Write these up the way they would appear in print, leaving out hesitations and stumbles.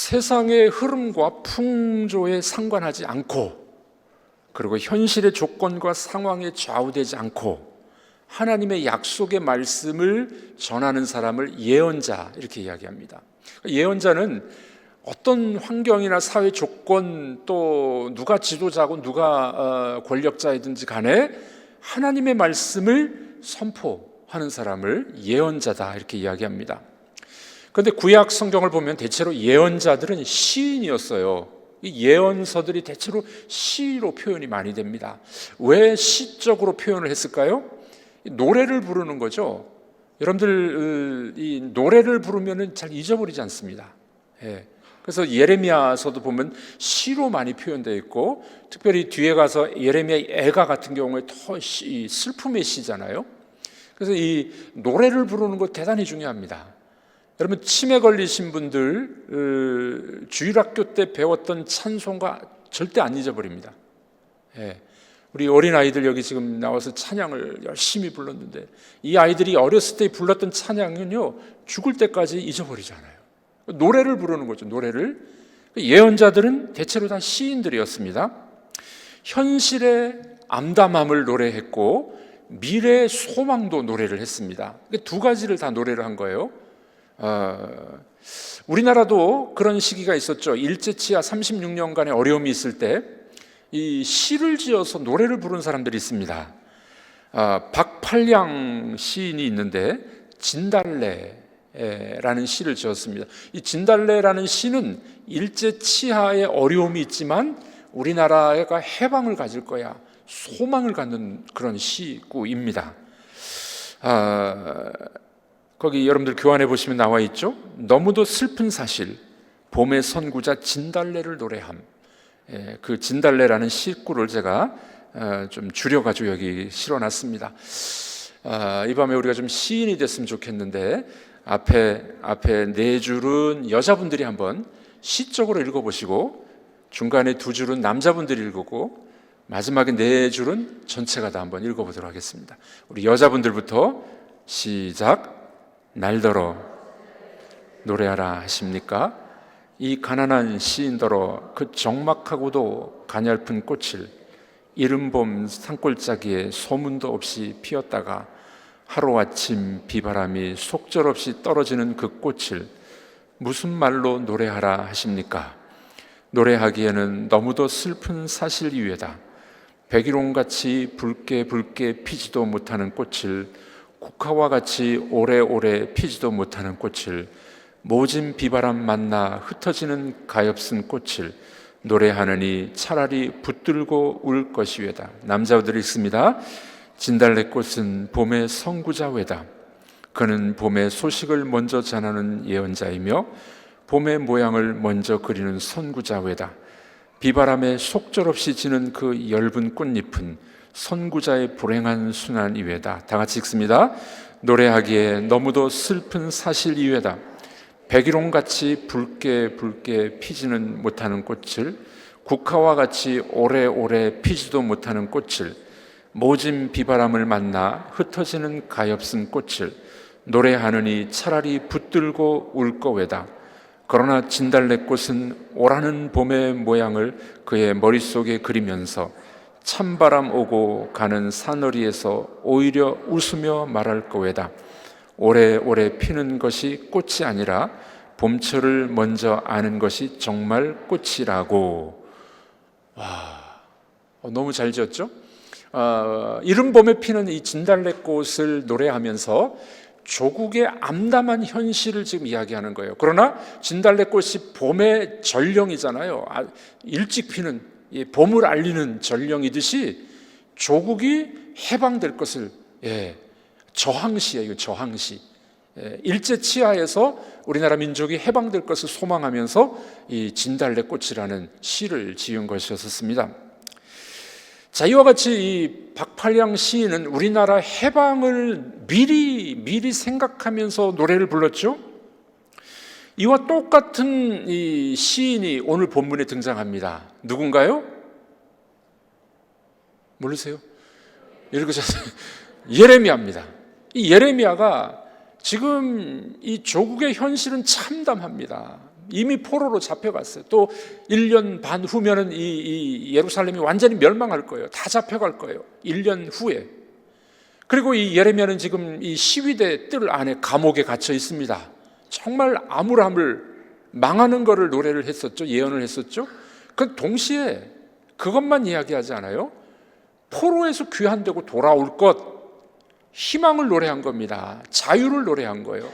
세상의 흐름과 풍조에 상관하지 않고, 그리고 현실의 조건과 상황에 좌우되지 않고 하나님의 약속의 말씀을 전하는 사람을 예언자, 이렇게 이야기합니다. 예언자는 어떤 환경이나 사회 조건, 또 누가 지도자고 누가 권력자이든지 간에 하나님의 말씀을 선포하는 사람을 예언자다, 이렇게 이야기합니다. 그런데 구약 성경을 보면 대체로 예언자들은 시인이었어요. 이 예언서들이 대체로 시로 표현이 많이 됩니다. 왜 시적으로 표현을 했을까요? 노래를 부르는 거죠. 여러분들 이 노래를 부르면 잘 잊어버리지 않습니다. 그래서 예레미야서도 보면 시로 많이 표현되어 있고, 특별히 뒤에 가서 예레미야 애가 같은 경우에 더 슬픔의 시잖아요. 그래서 이 노래를 부르는 거 대단히 중요합니다. 여러분, 치매 걸리신 분들 주일학교 때 배웠던 찬송가 절대 안 잊어버립니다. 우리 어린아이들 여기 지금 나와서 찬양을 열심히 불렀는데, 이 아이들이 어렸을 때 불렀던 찬양은요, 죽을 때까지 잊어버리지 않아요. 노래를 부르는 거죠, 노래를. 예언자들은 대체로 다 시인들이었습니다. 현실의 암담함을 노래했고 미래의 소망도 노래를 했습니다. 두 가지를 다 노래를 한 거예요. 우리나라도 그런 시기가 있었죠. 일제치하 36년간의 어려움이 있을 때 이 시를 지어서 노래를 부른 사람들이 있습니다. 박팔량 시인이 있는데 진달래라는 시를 지었습니다. 이 진달래라는 시는 일제치하의 어려움이 있지만 우리나라가 해방을 가질 거야, 소망을 갖는 그런 시구입니다. 거기 여러분들 교환해 보시면 나와 있죠. 너무도 슬픈 사실, 봄의 선구자 진달래를 노래함. 그 진달래라는 시구를 제가 좀 줄여가지고 여기 실어놨습니다. 이 밤에 우리가 좀 시인이 됐으면 좋겠는데, 앞에 네 줄은 여자분들이 한번 시적으로 읽어보시고, 중간에 두 줄은 남자분들이 읽고, 마지막에 네 줄은 전체가 다 한번 읽어보도록 하겠습니다. 우리 여자분들부터 시작. 날더러 노래하라 하십니까? 이 가난한 시인더러 그 적막하고도 가냘픈 꽃을 이른봄 산골짜기에 소문도 없이 피었다가 하루아침 비바람이 속절없이 떨어지는 그 꽃을 무슨 말로 노래하라 하십니까? 노래하기에는 너무도 슬픈 사실 이외다. 백일홍같이 붉게 피지도 못하는 꽃을, 국화와 같이 오래오래 피지도 못하는 꽃을, 모진 비바람 만나 흩어지는 가엾은 꽃을 노래하느니 차라리 붙들고 울 것이외다. 남자들이 있습니다. 진달래꽃은 봄의 선구자외다. 그는 봄의 소식을 먼저 전하는 예언자이며 봄의 모양을 먼저 그리는 선구자외다. 비바람에 속절없이 지는 그 엷은 꽃잎은 선구자의 불행한 순환이외다. 다 같이 읽습니다. 노래하기에 너무도 슬픈 사실 이외다. 백일홍같이 붉게 피지는 못하는 꽃을, 국화와 같이 오래오래 피지도 못하는 꽃을, 모진 비바람을 만나 흩어지는 가엾은 꽃을 노래하느니 차라리 붙들고 울 거외다. 그러나 진달래꽃은 오라는 봄의 모양을 그의 머릿속에 그리면서 찬바람 오고 가는 사너리에서 오히려 웃으며 말할 거외다. 오래오래 피는 것이 꽃이 아니라 봄철을 먼저 아는 것이 정말 꽃이라고. 와, 너무 잘 지었죠? 이른 봄에 피는 이 진달래꽃을 노래하면서 조국의 암담한 현실을 지금 이야기하는 거예요. 그러나 진달래꽃이 봄의 전령이잖아요. 일찍 피는 봄을 알리는 전령이듯이 조국이 해방될 것을, 저항시예요. 저항시. 일제치하에서 우리나라 민족이 해방될 것을 소망하면서 이 진달래꽃이라는 시를 지은 것이었습니다. 자, 이와 같이 이 박팔량 시인은 우리나라 해방을 미리 생각하면서 노래를 불렀죠. 이와 똑같은 이 시인이 오늘 본문에 등장합니다. 누군가요? 모르세요? 읽으셨어요? 예레미야입니다. 이 예레미야가 지금 이 조국의 현실은 참담합니다. 이미 포로로 잡혀갔어요. 또 1년 반 후면은 이 예루살렘이 완전히 멸망할 거예요. 다 잡혀갈 거예요. 1년 후에. 그리고 이 예레미야는 지금 이 시위대 뜰 안에 감옥에 갇혀 있습니다. 정말 암울함을 망하는 거를 노래를 했었죠. 예언을 했었죠. 그 동시에 그것만 이야기하지 않아요. 포로에서 귀환되고 돌아올 것, 희망을 노래한 겁니다. 자유를 노래한 거예요.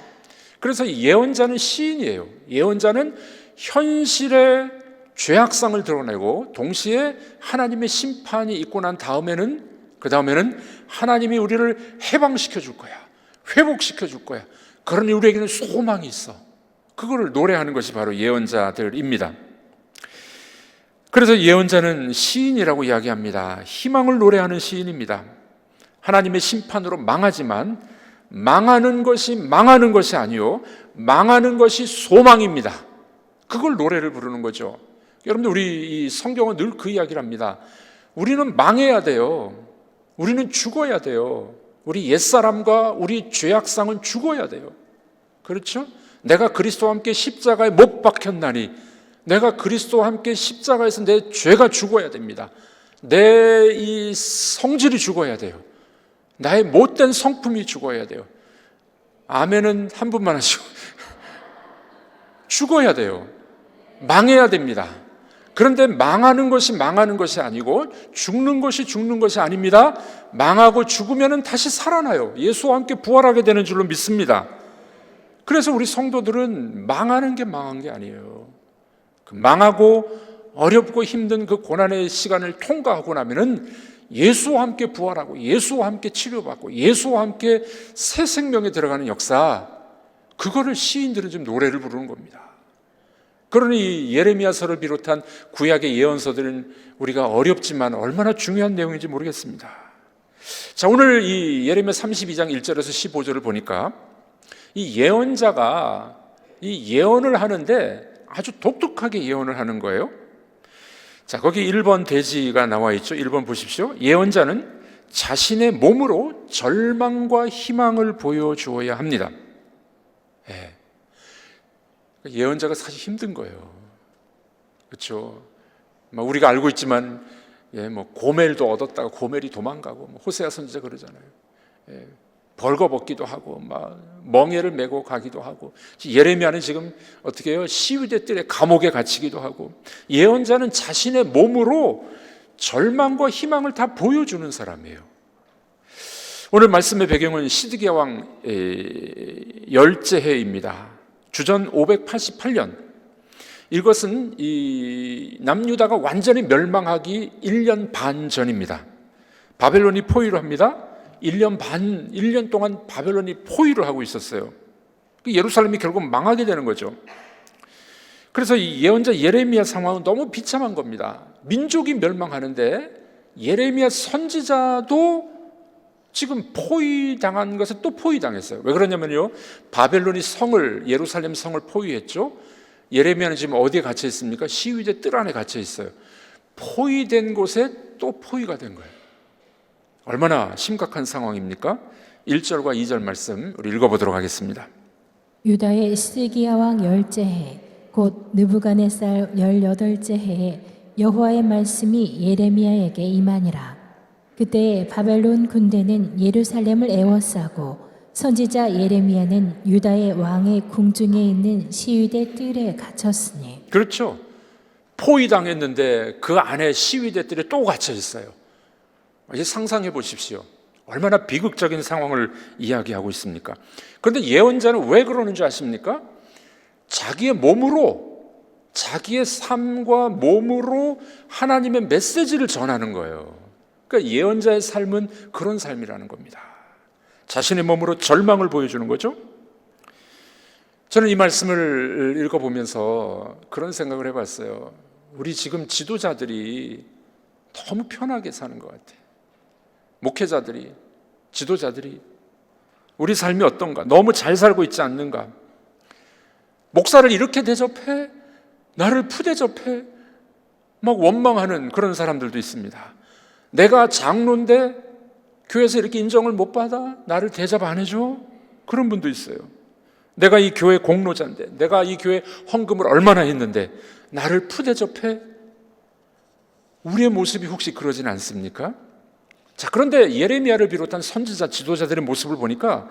그래서 예언자는 시인이에요. 예언자는 현실의 죄악상을 드러내고 동시에 하나님의 심판이 있고 난 다음에는 하나님이 우리를 해방시켜 줄 거야. 회복시켜 줄 거야. 그러니 우리에게는 소망이 있어. 그거를 노래하는 것이 바로 예언자들입니다. 그래서 예언자는 시인이라고 이야기합니다. 희망을 노래하는 시인입니다. 하나님의 심판으로 망하지만 망하는 것이 아니요, 망하는 것이 소망입니다. 그걸 노래를 부르는 거죠. 여러분들, 우리 이 성경은 늘 그 이야기를 합니다. 우리는 망해야 돼요. 우리는 죽어야 돼요. 우리 옛사람과 우리 죄악상은 죽어야 돼요. 그렇죠? 내가 그리스도와 함께 십자가에 못 박혔나니, 내가 그리스도와 함께 십자가에서 내 죄가 죽어야 됩니다. 내 이 성질이 죽어야 돼요. 나의 못된 성품이 죽어야 돼요. 아멘은 한 분만 하시고 죽어야 돼요. 망해야 됩니다. 그런데 망하는 것이 아니고 죽는 것이 아닙니다. 망하고 죽으면 다시 살아나요. 예수와 함께 부활하게 되는 줄로 믿습니다. 그래서 우리 성도들은 망하는 게 망한 게 아니에요. 그 망하고 어렵고 힘든 그 고난의 시간을 통과하고 나면은 예수와 함께 부활하고 예수와 함께 치료받고 예수와 함께 새 생명에 들어가는 역사, 그거를 시인들은 좀 노래를 부르는 겁니다. 그러니 예레미야서를 비롯한 구약의 예언서들은 우리가 어렵지만 얼마나 중요한 내용인지 모르겠습니다. 자, 오늘 이 예레미야 32장 1절에서 15절을 보니까 이 예언자가 이 예언을 하는데 아주 독특하게 예언을 하는 거예요. 자, 거기 1번 대지가 나와 있죠. 1번 보십시오. 예언자는 자신의 몸으로 절망과 희망을 보여주어야 합니다. 예언자가 사실 힘든 거예요. 그렇죠? 우리가 알고 있지만 고멜도 얻었다가 고멜이 도망가고, 호세아 선지자 그러잖아요. 벌거벗기도 하고 멍에를 메고 가기도 하고, 예레미야는 지금 어떻게 해요? 시위대 뜰에 감옥에 갇히기도 하고. 예언자는 자신의 몸으로 절망과 희망을 다 보여주는 사람이에요. 오늘 말씀의 배경은 시드기야 왕 열제해입니다. 주전 588년. 이것은 이 남유다가 완전히 멸망하기 1년 반 전입니다. 바벨론이 포위를 합니다. 1년 동안 바벨론이 포위를 하고 있었어요. 예루살렘이 결국 망하게 되는 거죠. 그래서 이 예언자 예레미야 상황은 너무 비참한 겁니다. 민족이 멸망하는데 예레미야 선지자도 지금 포위당한 것에 또 포위당했어요. 왜 그러냐면요, 바벨론이 예루살렘 성을 포위했죠. 예레미야는 지금 어디에 갇혀 있습니까? 시위대 뜰 안에 갇혀 있어요. 포위된 곳에 또 포위가 된 거예요. 얼마나 심각한 상황입니까? 1절과 2절 말씀 우리 읽어보도록 하겠습니다. 유다의 시드기야 왕 열째해 곧 느부갓네살 18째 해에 여호와의 말씀이 예레미야에게 임하니라. 그때 바벨론 군대는 예루살렘을 에워싸고 선지자 예레미야는 유다의 왕의 궁중에 있는 시위대 뜰에 갇혔으니. 그렇죠. 포위당했는데 그 안에 시위대 뜰에 또 갇혀 있어요. 이제 상상해 보십시오. 얼마나 비극적인 상황을 이야기하고 있습니까? 그런데 예언자는 왜 그러는 줄 아십니까? 자기의 몸으로, 자기의 삶과 몸으로 하나님의 메시지를 전하는 거예요. 그러니까 예언자의 삶은 그런 삶이라는 겁니다. 자신의 몸으로 절망을 보여주는 거죠. 저는 이 말씀을 읽어보면서 그런 생각을 해봤어요. 우리 지금 지도자들이 너무 편하게 사는 것 같아요. 목회자들이, 지도자들이 우리 삶이 어떤가? 너무 잘 살고 있지 않는가? 목사를 이렇게 대접해? 나를 푸대접해? 막 원망하는 그런 사람들도 있습니다. 내가 장로인데 교회에서 이렇게 인정을 못 받아? 나를 대접 안 해줘? 그런 분도 있어요. 내가 이 교회 공로자인데, 내가 이 교회 헌금을 얼마나 했는데 나를 푸대접해? 우리의 모습이 혹시 그러진 않습니까? 자, 그런데 예레미야를 비롯한 선지자, 지도자들의 모습을 보니까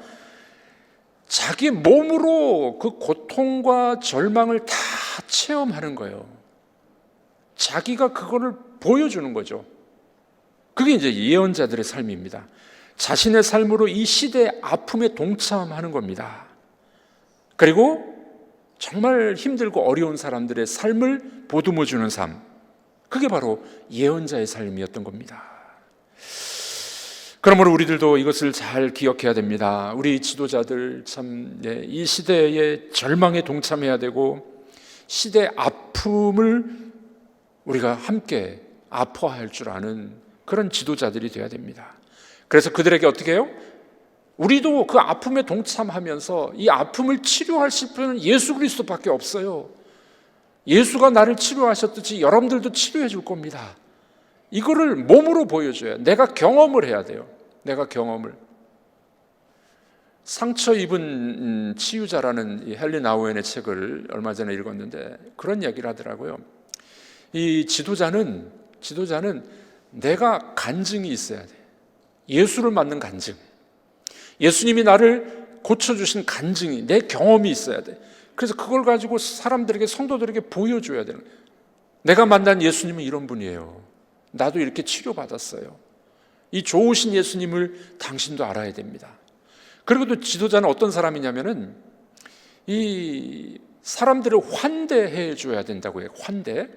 자기 몸으로 그 고통과 절망을 다 체험하는 거예요. 자기가 그거를 보여주는 거죠. 그게 이제 예언자들의 삶입니다. 자신의 삶으로 이 시대의 아픔에 동참하는 겁니다. 그리고 정말 힘들고 어려운 사람들의 삶을 보듬어 주는 삶, 그게 바로 예언자의 삶이었던 겁니다. 그러므로 우리들도 이것을 잘 기억해야 됩니다. 우리 지도자들 참 이 시대의 절망에 동참해야 되고 시대의 아픔을 우리가 함께 아파할 줄 아는 그런 지도자들이 되어야 됩니다. 그래서 그들에게 어떻게 해요? 우리도 그 아픔에 동참하면서 이 아픔을 치료하실 분은 예수 그리스도밖에 없어요. 예수가 나를 치료하셨듯이 여러분들도 치료해 줄 겁니다. 이거를 몸으로 보여줘야, 내가 경험을 해야 돼요. 내가 경험을. 상처 입은 치유자라는 이 헨리 나우엔의 책을 얼마 전에 읽었는데 그런 이야기를 하더라고요. 이 지도자는 내가 간증이 있어야 돼. 예수를 맞는 간증. 예수님이 나를 고쳐주신 간증이, 내 경험이 있어야 돼. 그래서 그걸 가지고 사람들에게, 성도들에게 보여줘야 되는 거예요. 내가 만난 예수님은 이런 분이에요. 나도 이렇게 치료받았어요. 이 좋으신 예수님을 당신도 알아야 됩니다. 그리고 또 지도자는 어떤 사람이냐면은 이 사람들을 환대해 줘야 된다고 해요. 환대.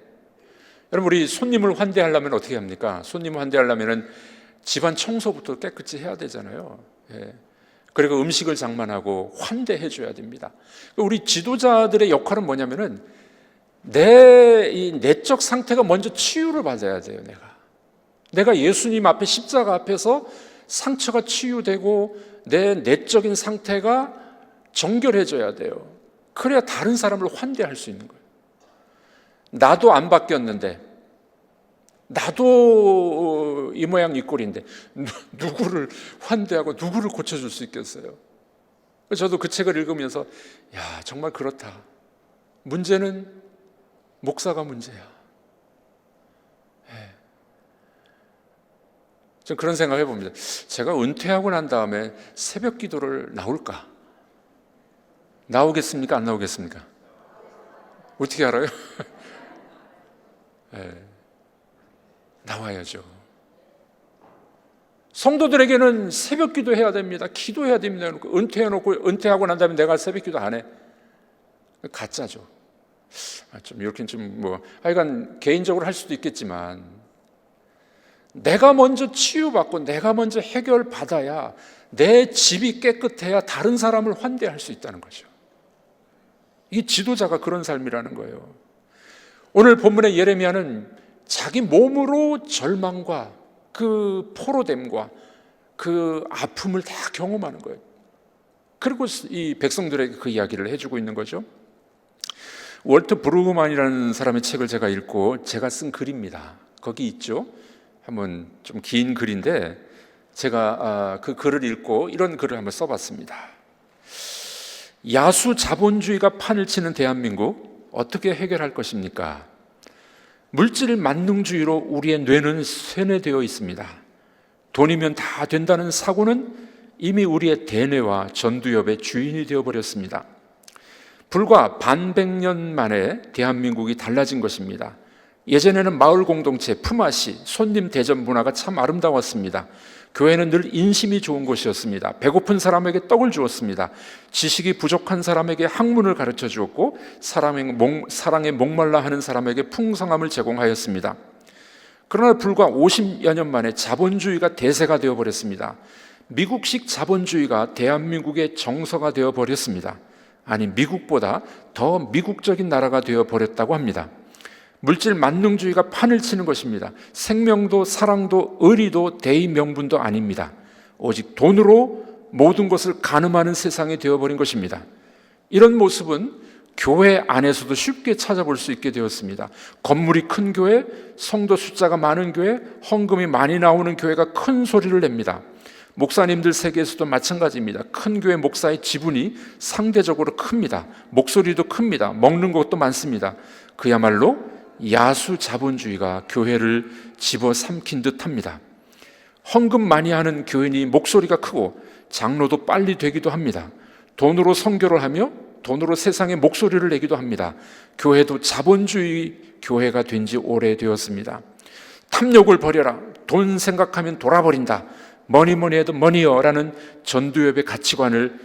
여러분, 우리 손님을 환대하려면 어떻게 합니까? 손님을 환대하려면은 집안 청소부터 깨끗이 해야 되잖아요. 예. 그리고 음식을 장만하고 환대해 줘야 됩니다. 우리 지도자들의 역할은 뭐냐면은 이 내적 상태가 먼저 치유를 받아야 돼요. 내가 예수님 앞에, 십자가 앞에서 상처가 치유되고 내 내적인 상태가 정결해져야 돼요. 그래야 다른 사람을 환대할 수 있는 거예요. 나도 안 바뀌었는데, 나도 이 모양 이 꼴인데 누구를 환대하고 누구를 고쳐줄 수 있겠어요? 저도 그 책을 읽으면서 야, 정말 그렇다. 문제는 목사가 문제야. 전 그런 생각을 해봅니다. 제가 은퇴하고 난 다음에 새벽 기도를 나올까? 나오겠습니까? 안 나오겠습니까? 어떻게 알아요? 나와야죠. 성도들에게는 새벽 기도해야 됩니다. 기도해야 됩니다. 은퇴하고 난 다음에 내가 새벽 기도 안 해. 가짜죠. 좀 이렇게 하여간 개인적으로 할 수도 있겠지만 내가 먼저 치유받고 내가 먼저 해결받아야, 내 집이 깨끗해야 다른 사람을 환대할 수 있다는 거죠. 이 지도자가 그런 삶이라는 거예요. 오늘 본문의 예레미야는 자기 몸으로 절망과 그 포로됨과 그 아픔을 다 경험하는 거예요. 그리고 이 백성들에게 그 이야기를 해주고 있는 거죠. 월트 브루그만이라는 사람의 책을 제가 읽고 제가 쓴 글입니다. 거기 있죠. 한번 좀 긴 글인데 제가 그 글을 읽고 이런 글을 한번 써봤습니다. 야수 자본주의가 판을 치는 대한민국 어떻게 해결할 것입니까? 물질 만능주의로 우리의 뇌는 쇠뇌되어 있습니다. 돈이면 다 된다는 사고는 이미 우리의 대뇌와 전두엽의 주인이 되어버렸습니다. 불과 반백년 만에 대한민국이 달라진 것입니다. 예전에는 마을 공동체, 품앗이, 손님 대접 문화가 참 아름다웠습니다. 교회는 늘 인심이 좋은 곳이었습니다. 배고픈 사람에게 떡을 주었습니다. 지식이 부족한 사람에게 학문을 가르쳐 주었고 사랑에 목말라 하는 사람에게 풍성함을 제공하였습니다. 그러나 불과 50여 년 만에 자본주의가 대세가 되어버렸습니다. 미국식 자본주의가 대한민국의 정서가 되어버렸습니다. 아니, 미국보다 더 미국적인 나라가 되어버렸다고 합니다. 물질 만능주의가 판을 치는 것입니다. 생명도 사랑도 의리도 대의 명분도 아닙니다. 오직 돈으로 모든 것을 가늠하는 세상이 되어버린 것입니다. 이런 모습은 교회 안에서도 쉽게 찾아볼 수 있게 되었습니다. 건물이 큰 교회, 성도 숫자가 많은 교회, 헌금이 많이 나오는 교회가 큰 소리를 냅니다. 목사님들 세계에서도 마찬가지입니다. 큰 교회 목사의 지분이 상대적으로 큽니다. 목소리도 큽니다. 먹는 것도 많습니다. 그야말로 야수 자본주의가 교회를 집어삼킨 듯합니다. 헌금 많이 하는 교인이 목소리가 크고 장로도 빨리 되기도 합니다. 돈으로 선교를 하며 돈으로 세상에 목소리를 내기도 합니다. 교회도 자본주의 교회가 된 지 오래되었습니다. 탐욕을 버려라. 돈 생각하면 돌아버린다. 뭐니 해도 머니여라는 전두엽의 가치관을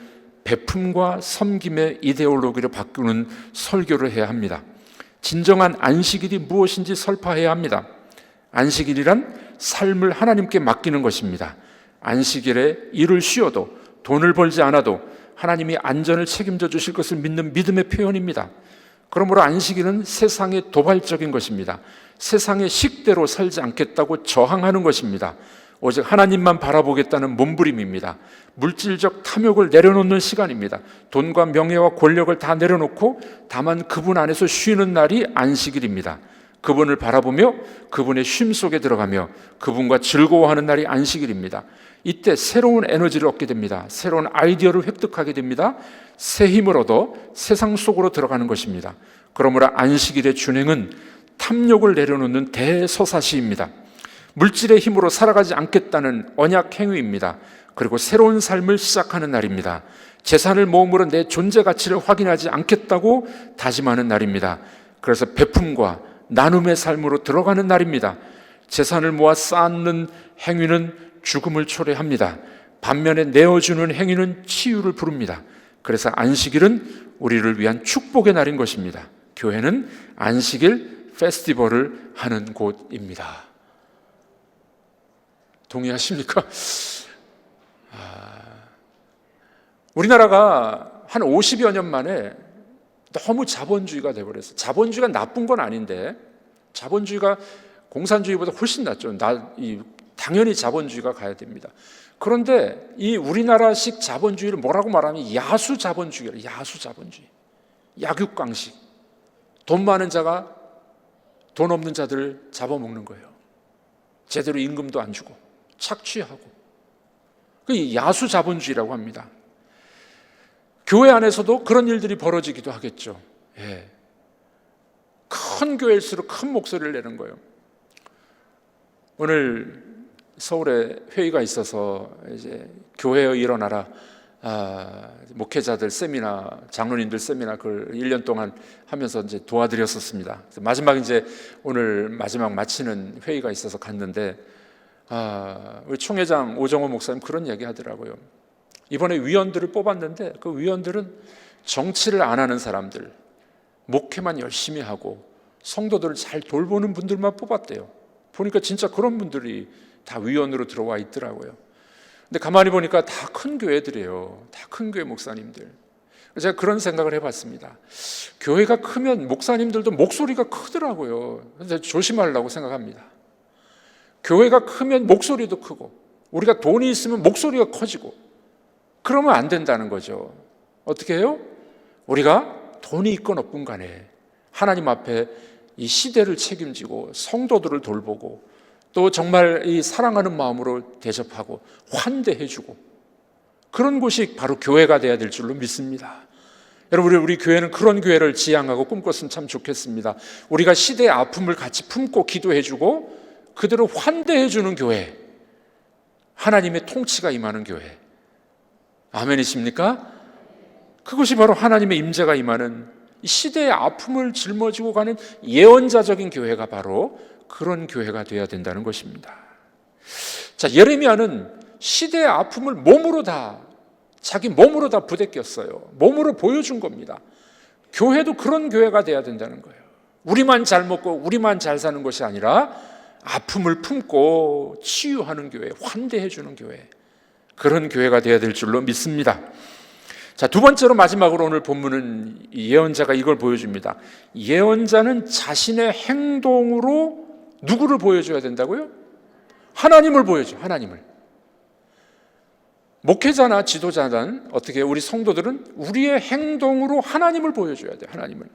베품과 섬김의 이데올로기로 바꾸는 설교를 해야 합니다. 진정한 안식일이 무엇인지 설파해야 합니다. 안식일이란 삶을 하나님께 맡기는 것입니다. 안식일에 일을 쉬어도 돈을 벌지 않아도 하나님이 안전을 책임져 주실 것을 믿는 믿음의 표현입니다. 그러므로 안식일은 세상의 도발적인 것입니다. 세상의 식대로 살지 않겠다고 저항하는 것입니다. 오직 하나님만 바라보겠다는 몸부림입니다. 물질적 탐욕을 내려놓는 시간입니다. 돈과 명예와 권력을 다 내려놓고 다만 그분 안에서 쉬는 날이 안식일입니다. 그분을 바라보며 그분의 쉼 속에 들어가며 그분과 즐거워하는 날이 안식일입니다. 이때 새로운 에너지를 얻게 됩니다. 새로운 아이디어를 획득하게 됩니다. 새 힘을 얻어 세상 속으로 들어가는 것입니다. 그러므로 안식일의 준행은 탐욕을 내려놓는 대서사시입니다. 물질의 힘으로 살아가지 않겠다는 언약 행위입니다. 그리고 새로운 삶을 시작하는 날입니다. 재산을 모음으로 내 존재 가치를 확인하지 않겠다고 다짐하는 날입니다. 그래서 베품과 나눔의 삶으로 들어가는 날입니다. 재산을 모아 쌓는 행위는 죽음을 초래합니다. 반면에 내어주는 행위는 치유를 부릅니다. 그래서 안식일은 우리를 위한 축복의 날인 것입니다. 교회는 안식일 페스티벌을 하는 곳입니다. 동의하십니까? 우리나라가 한 50여 년 만에 너무 자본주의가 돼버렸어요. 자본주의가 나쁜 건 아닌데 자본주의가 공산주의보다 훨씬 낫죠. 당연히 자본주의가 가야 됩니다. 그런데 이 우리나라식 자본주의를 뭐라고 말하면 야수 자본주의예요. 야수 자본주의. 약육강식. 돈 많은 자가 돈 없는 자들을 잡아먹는 거예요. 제대로 임금도 안 주고 착취하고. 그게 야수 자본주의라고 합니다. 교회 안에서도 그런 일들이 벌어지기도 하겠죠. 예. 큰 교회일수록 큰 목소리를 내는 거예요. 오늘 서울에 회의가 있어서 이제 교회여 일어나라, 목회자들 세미나, 장로님들 세미나 그걸 1년 동안 하면서 이제 도와드렸었습니다. 마지막 이제 오늘 마지막 마치는 회의가 있어서 갔는데 우리 총회장 오정호 목사님 그런 얘기 하더라고요. 이번에 위원들을 뽑았는데 그 위원들은 정치를 안 하는 사람들, 목회만 열심히 하고 성도들을 잘 돌보는 분들만 뽑았대요. 보니까 진짜 그런 분들이 다 위원으로 들어와 있더라고요. 근데 가만히 보니까 다 큰 교회들이에요. 다 큰 교회 목사님들. 제가 그런 생각을 해봤습니다. 교회가 크면 목사님들도 목소리가 크더라고요. 그래서 조심하려고 생각합니다. 교회가 크면 목소리도 크고 우리가 돈이 있으면 목소리가 커지고 그러면 안 된다는 거죠. 어떻게 해요? 우리가 돈이 있건 없건 간에 하나님 앞에 이 시대를 책임지고 성도들을 돌보고 또 정말 이 사랑하는 마음으로 대접하고 환대해주고 그런 곳이 바로 교회가 돼야 될 줄로 믿습니다. 여러분, 우리 교회는 그런 교회를 지향하고 꿈꿨으면 참 좋겠습니다. 우리가 시대의 아픔을 같이 품고 기도해주고 그대로 환대해주는 교회, 하나님의 통치가 임하는 교회. 아멘이십니까? 그것이 바로 하나님의 임재가 임하는 시대의 아픔을 짊어지고 가는 예언자적인 교회가 바로 그런 교회가 되어야 된다는 것입니다. 자, 예레미야는 시대의 아픔을 자기 몸으로 다 부대꼈어요. 몸으로 보여준 겁니다. 교회도 그런 교회가 되어야 된다는 거예요. 우리만 잘 먹고 우리만 잘 사는 것이 아니라 아픔을 품고 치유하는 교회, 환대해주는 교회, 그런 교회가 되어야 될 줄로 믿습니다. 자, 두 번째로 마지막으로 오늘 본문은 예언자가 이걸 보여줍니다. 예언자는 자신의 행동으로 누구를 보여줘야 된다고요? 하나님을 보여줘. 하나님을. 목회자나 지도자는 어떻게 해요? 우리 성도들은 우리의 행동으로 하나님을 보여줘야 돼요. 하나님을.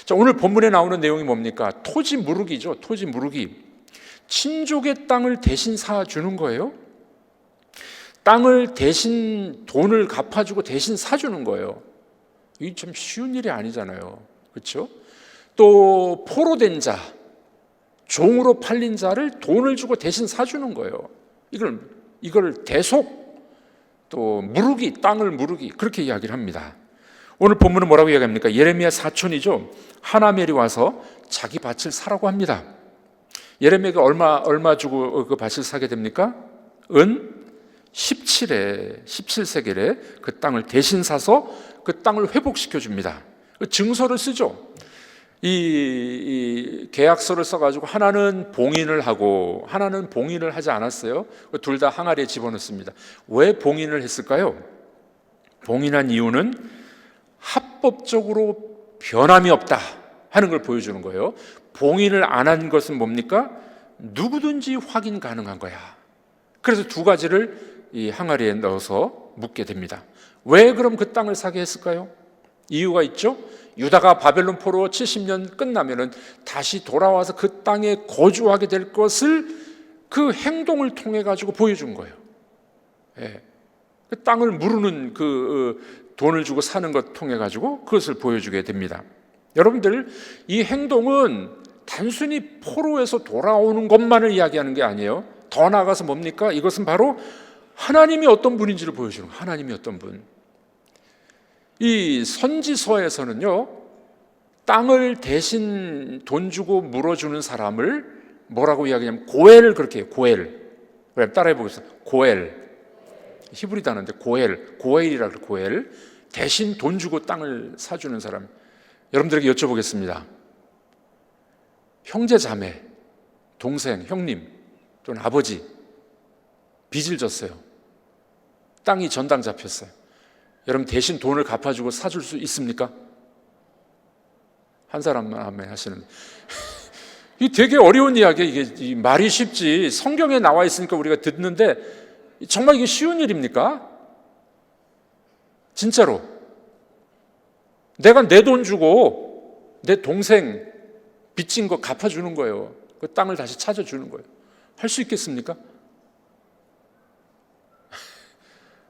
자, 오늘 본문에 나오는 내용이 뭡니까? 토지 무르기죠. 토지 무르기. 친족의 땅을 대신 사주는 거예요. 땅을 대신 돈을 갚아주고 대신 사주는 거예요. 이게 참 쉬운 일이 아니잖아요. 그렇죠? 또 포로된 자, 종으로 팔린 자를 돈을 주고 대신 사주는 거예요. 이걸 대속 또 무르기, 땅을 무르기, 그렇게 이야기를 합니다. 오늘 본문은 뭐라고 이야기합니까? 예레미야 사촌이죠. 하나멜이 와서 자기 밭을 사라고 합니다. 예레미야가 얼마 주고 그 밭을 사게 됩니까? 은 17세겔에 그 땅을 대신 사서 그 땅을 회복시켜 줍니다. 증서를 쓰죠. 이 계약서를 써가지고 하나는 봉인을 하고 하나는 봉인을 하지 않았어요. 둘 다 항아리에 집어넣습니다. 왜 봉인을 했을까요? 봉인한 이유는 합법적으로 변함이 없다 하는 걸 보여주는 거예요. 봉인을 안 한 것은 뭡니까? 누구든지 확인 가능한 거야. 그래서 두 가지를 이 항아리에 넣어서 묻게 됩니다. 왜 그럼 그 땅을 사게 했을까요? 이유가 있죠. 유다가 바벨론 포로 70년 끝나면은 다시 돌아와서 그 땅에 거주하게 될 것을 그 행동을 통해 가지고 보여준 거예요. 예. 그 땅을 무르는 그 돈을 주고 사는 것 통해 가지고 그것을 보여주게 됩니다. 여러분들, 이 행동은 단순히 포로에서 돌아오는 것만을 이야기하는 게 아니에요. 더 나아가서 뭡니까? 이것은 바로 하나님이 어떤 분인지를 보여주는 거예요. 하나님이 어떤 분. 이 선지서에서는요, 땅을 대신 돈 주고 물어주는 사람을 뭐라고 이야기하냐면 고엘을 그렇게 해요. 고엘. 따라해 보겠습니다. 고엘. 히브리 단어인데 고엘이라 그래요. 고엘. 대신 돈 주고 땅을 사주는 사람. 여러분들에게 여쭤보겠습니다. 형제 자매, 동생, 형님 또는 아버지 빚을 졌어요. 땅이 전당 잡혔어요. 여러분 대신 돈을 갚아주고 사줄 수 있습니까? 한 사람만 아멘 하시는데 이게 되게 어려운 이야기예요. 이게 말이 쉽지 성경에 나와 있으니까 우리가 듣는데 정말 이게 쉬운 일입니까? 진짜로 내가 내 돈 주고 내 동생 빚진 거 갚아주는 거예요. 그 땅을 다시 찾아주는 거예요. 할 수 있겠습니까?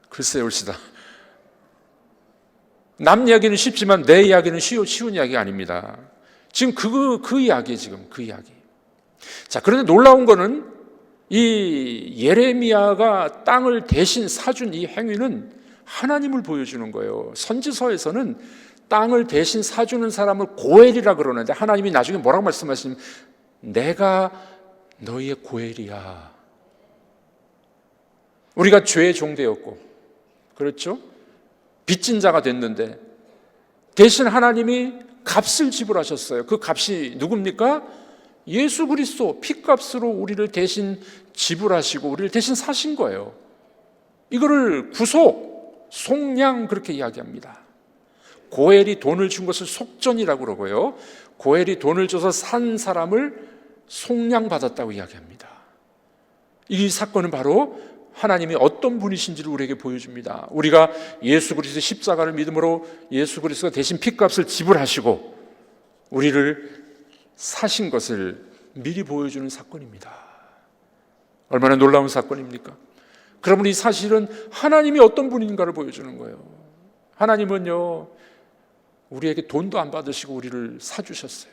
글쎄 올시다. 남 이야기는 쉽지만 내 이야기는 쉬운 이야기가 아닙니다. 지금 그 이야기예요. 지금 그 이야기. 자, 그런데 놀라운 거는 이 예레미야가 땅을 대신 사준 이 행위는 하나님을 보여주는 거예요. 선지서에서는 땅을 대신 사주는 사람을 고엘이라 그러는데 하나님이 나중에 뭐라고 말씀하시냐면 내가 너희의 고엘이야. 우리가 죄의 종되었고 그렇죠? 빚진 자가 됐는데 대신 하나님이 값을 지불하셨어요. 그 값이 누굽니까? 예수 그리스도 피값으로 우리를 대신 지불하시고 우리를 대신 사신 거예요. 이거를 구속, 속량 그렇게 이야기합니다. 고엘이 돈을 준 것을 속전이라고 그러고요. 고엘이 돈을 줘서 산 사람을 속량받았다고 이야기합니다. 이 사건은 바로 하나님이 어떤 분이신지를 우리에게 보여줍니다. 우리가 예수 그리스도 십자가를 믿음으로 예수 그리스도가 대신 피값을 지불하시고 우리를 사신 것을 미리 보여주는 사건입니다. 얼마나 놀라운 사건입니까? 그러면 이 사실은 하나님이 어떤 분인가를 보여주는 거예요. 하나님은요, 우리에게 돈도 안 받으시고 우리를 사주셨어요.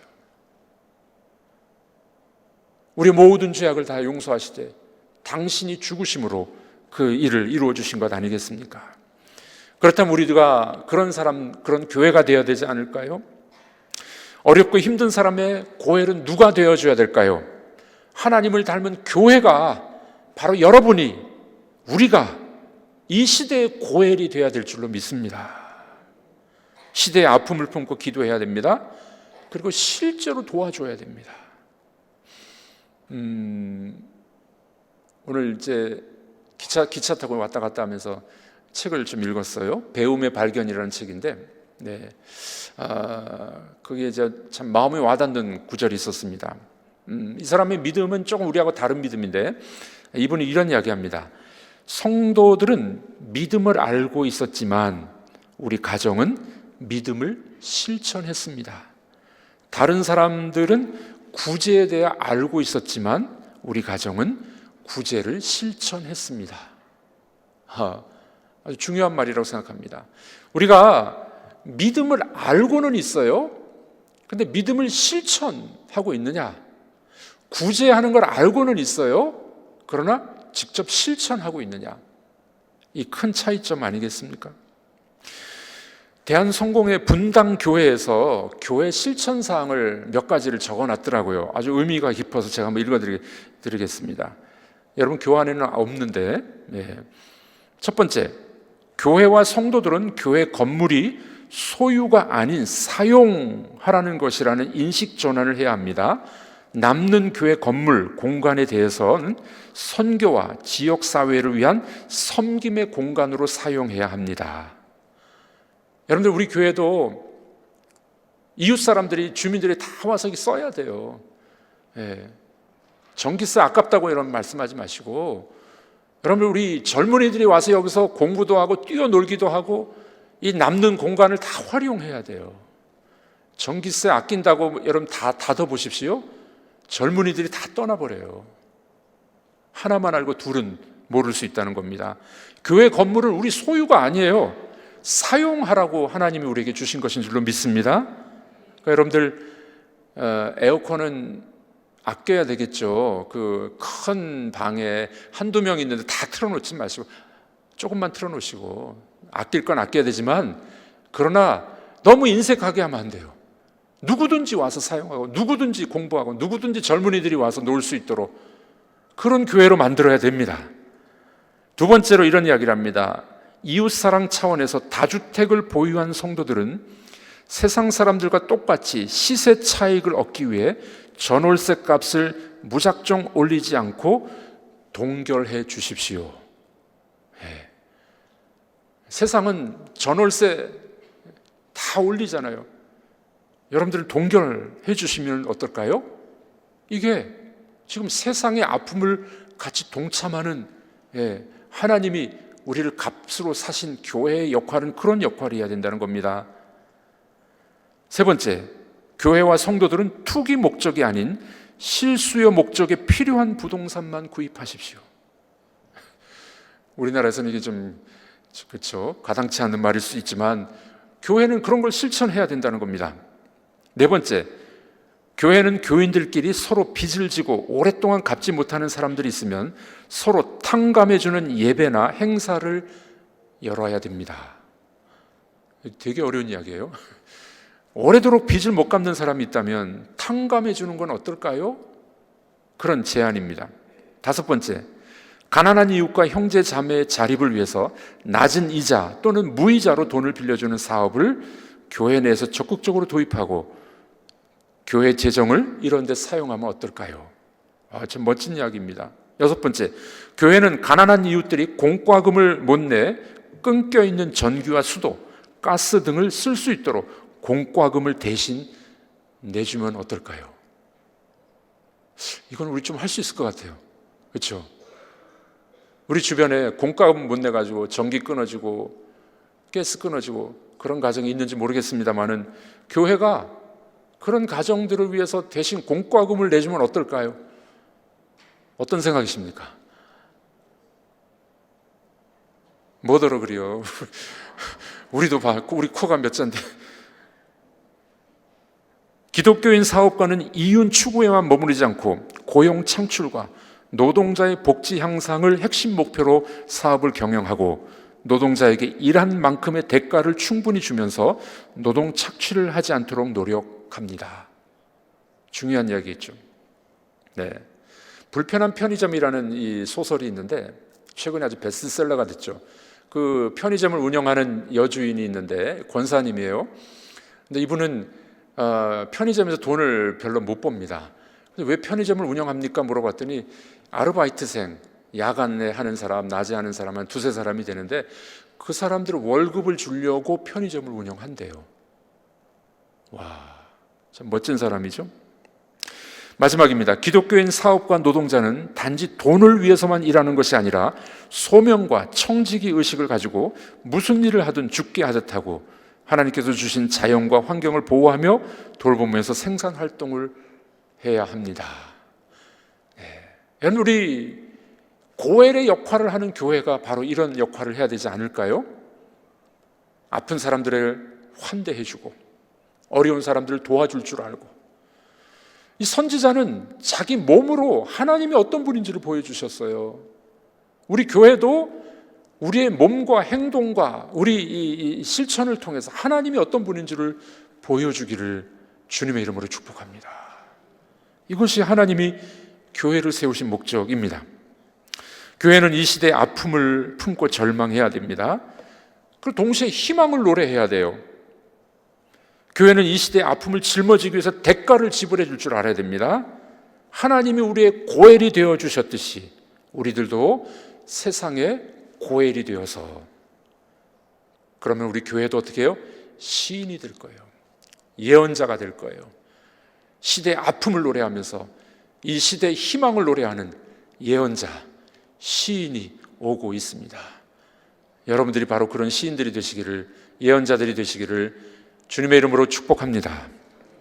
우리 모든 죄악을 다 용서하시되 당신이 죽으심으로 그 일을 이루어 주신 것 아니겠습니까? 그렇다면 우리가 그런 사람, 그런 교회가 되어야 되지 않을까요? 어렵고 힘든 사람의 고엘은 누가 되어줘야 될까요? 하나님을 닮은 교회가 바로 여러분이, 우리가 이 시대의 고엘이 되어야 될 줄로 믿습니다. 시대의 아픔을 품고 기도해야 됩니다. 그리고 실제로 도와줘야 됩니다. 오늘 이제 기차 타고 왔다 갔다 하면서 책을 좀 읽었어요. 배움의 발견이라는 책인데, 거기에 이제 참 마음에 와닿는 구절이 있었습니다. 이 사람의 믿음은 조금 우리하고 다른 믿음인데, 이분이 이런 이야기합니다. 성도들은 믿음을 알고 있었지만 우리 가정은 믿음을 실천했습니다. 다른 사람들은 구제에 대해 알고 있었지만 우리 가정은 구제를 실천했습니다. 아주 중요한 말이라고 생각합니다. 우리가 믿음을 알고는 있어요. 근데 믿음을 실천하고 있느냐? 구제하는 걸 알고는 있어요. 그러나 직접 실천하고 있느냐? 이 큰 차이점 아니겠습니까? 대한성공회 분당교회에서 교회 실천사항을 몇 가지를 적어놨더라고요. 아주 의미가 깊어서 제가 한번 읽어드리겠습니다. 여러분 교환에는 없는데, 첫 번째, 교회와 성도들은 교회 건물이 소유가 아닌 사용하라는 것이라는 인식 전환을 해야 합니다. 남는 교회 건물, 공간에 대해서는 선교와 지역사회를 위한 섬김의 공간으로 사용해야 합니다. 여러분들, 우리 교회도 이웃 사람들이, 주민들이 다 와서 써야 돼요. 전기세 아깝다고 이런 말씀하지 마시고, 여러분, 우리 젊은이들이 와서 여기서 공부도 하고 뛰어놀기도 하고 이 남는 공간을 다 활용해야 돼요. 전기세 아낀다고 여러분 다 닫아보십시오. 젊은이들이 다 떠나버려요. 하나만 알고 둘은 모를 수 있다는 겁니다. 교회 건물은 우리 소유가 아니에요. 사용하라고 하나님이 우리에게 주신 것인 줄로 믿습니다. 그러니까 여러분들, 에어컨은 아껴야 되겠죠. 그 큰 방에 한두 명 있는데 다 틀어놓지 마시고 조금만 틀어놓으시고, 아낄 건 아껴야 되지만 그러나 너무 인색하게 하면 안 돼요. 누구든지 와서 사용하고 누구든지 공부하고 누구든지 젊은이들이 와서 놀 수 있도록 그런 교회로 만들어야 됩니다. 두 번째로 이런 이야기를 합니다. 이웃사랑 차원에서 다주택을 보유한 성도들은 세상 사람들과 똑같이 시세 차익을 얻기 위해 전월세 값을 무작정 올리지 않고 동결해 주십시오. 세상은 전월세 다 올리잖아요. 여러분들 동결해 주시면 어떨까요? 이게 지금 세상의 아픔을 같이 동참하는, 하나님이 우리를 값으로 사신 교회의 역할은 그런 역할이어야 된다는 겁니다. 세 번째, 교회와 성도들은 투기 목적이 아닌 실수요 목적에 필요한 부동산만 구입하십시오. 우리나라에서는 이게 좀 그렇죠, 가당치 않는 말일 수 있지만 교회는 그런 걸 실천해야 된다는 겁니다. 네 번째, 교회는 교인들끼리 서로 빚을 지고 오랫동안 갚지 못하는 사람들이 있으면 서로 탕감해주는 예배나 행사를 열어야 됩니다. 되게 어려운 이야기예요. 오래도록 빚을 못 갚는 사람이 있다면 탕감해 주는 건 어떨까요? 그런 제안입니다. 다섯 번째, 가난한 이웃과 형제 자매의 자립을 위해서 낮은 이자 또는 무이자로 돈을 빌려주는 사업을 교회 내에서 적극적으로 도입하고 교회 재정을 이런 데 사용하면 어떨까요? 참 멋진 이야기입니다. 여섯 번째, 교회는 가난한 이웃들이 공과금을 못 내 끊겨 있는 전기와 수도, 가스 등을 쓸 수 있도록 공과금을 대신 내주면 어떨까요? 이건 우리 좀 할 수 있을 것 같아요. 그렇죠? 우리 주변에 공과금 못 내가지고 전기 끊어지고 가스 끊어지고 그런 가정이 있는지 모르겠습니다만은 교회가 그런 가정들을 위해서 대신 공과금을 내주면 어떨까요? 어떤 생각이십니까? 뭐더러 그래요? 우리도 봐, 우리 코가 몇 잔데. 기독교인 사업가는 이윤 추구에만 머무르지 않고 고용 창출과 노동자의 복지 향상을 핵심 목표로 사업을 경영하고 노동자에게 일한 만큼의 대가를 충분히 주면서 노동 착취를 하지 않도록 노력합니다. 중요한 이야기겠죠. 불편한 편의점이라는 이 소설이 있는데 최근에 아주 베스트셀러가 됐죠. 그 편의점을 운영하는 여주인이 있는데 권사님이에요. 근데 이분은 편의점에서 돈을 별로 못 법니다. 근데 왜 편의점을 운영합니까? 물어봤더니 아르바이트생, 야간에 하는 사람, 낮에 하는 사람 한 두세 사람이 되는데 그 사람들 월급을 주려고 편의점을 운영한대요. 와, 참 멋진 사람이죠. 마지막입니다. 기독교인 사업가 노동자는 단지 돈을 위해서만 일하는 것이 아니라 소명과 청지기 의식을 가지고 무슨 일을 하든 죽게 하듯하고 하나님께서 주신 자연과 환경을 보호하며 돌보면서 생산활동을 해야 합니다. 여러분, 우리 고엘의 역할을 하는 교회가 바로 이런 역할을 해야 되지 않을까요? 아픈 사람들을 환대해주고 어려운 사람들을 도와줄 줄 알고, 이 선지자는 자기 몸으로 하나님이 어떤 분인지를 보여주셨어요. 우리 교회도 우리의 몸과 행동과 우리 이 실천을 통해서 하나님이 어떤 분인지를 보여주기를 주님의 이름으로 축복합니다. 이것이 하나님이 교회를 세우신 목적입니다. 교회는 이 시대의 아픔을 품고 절망해야 됩니다. 그리고 동시에 희망을 노래해야 돼요. 교회는 이 시대의 아픔을 짊어지기 위해서 대가를 지불해 줄 줄 알아야 됩니다. 하나님이 우리의 고엘이 되어 주셨듯이 우리들도 세상의 고엘이 되어서, 그러면 우리 교회도 어떻게 해요? 시인이 될 거예요. 예언자가 될 거예요. 시대의 아픔을 노래하면서 이 시대의 희망을 노래하는 예언자, 시인이 오고 있습니다. 여러분들이 바로 그런 시인들이 되시기를, 예언자들이 되시기를 주님의 이름으로 축복합니다.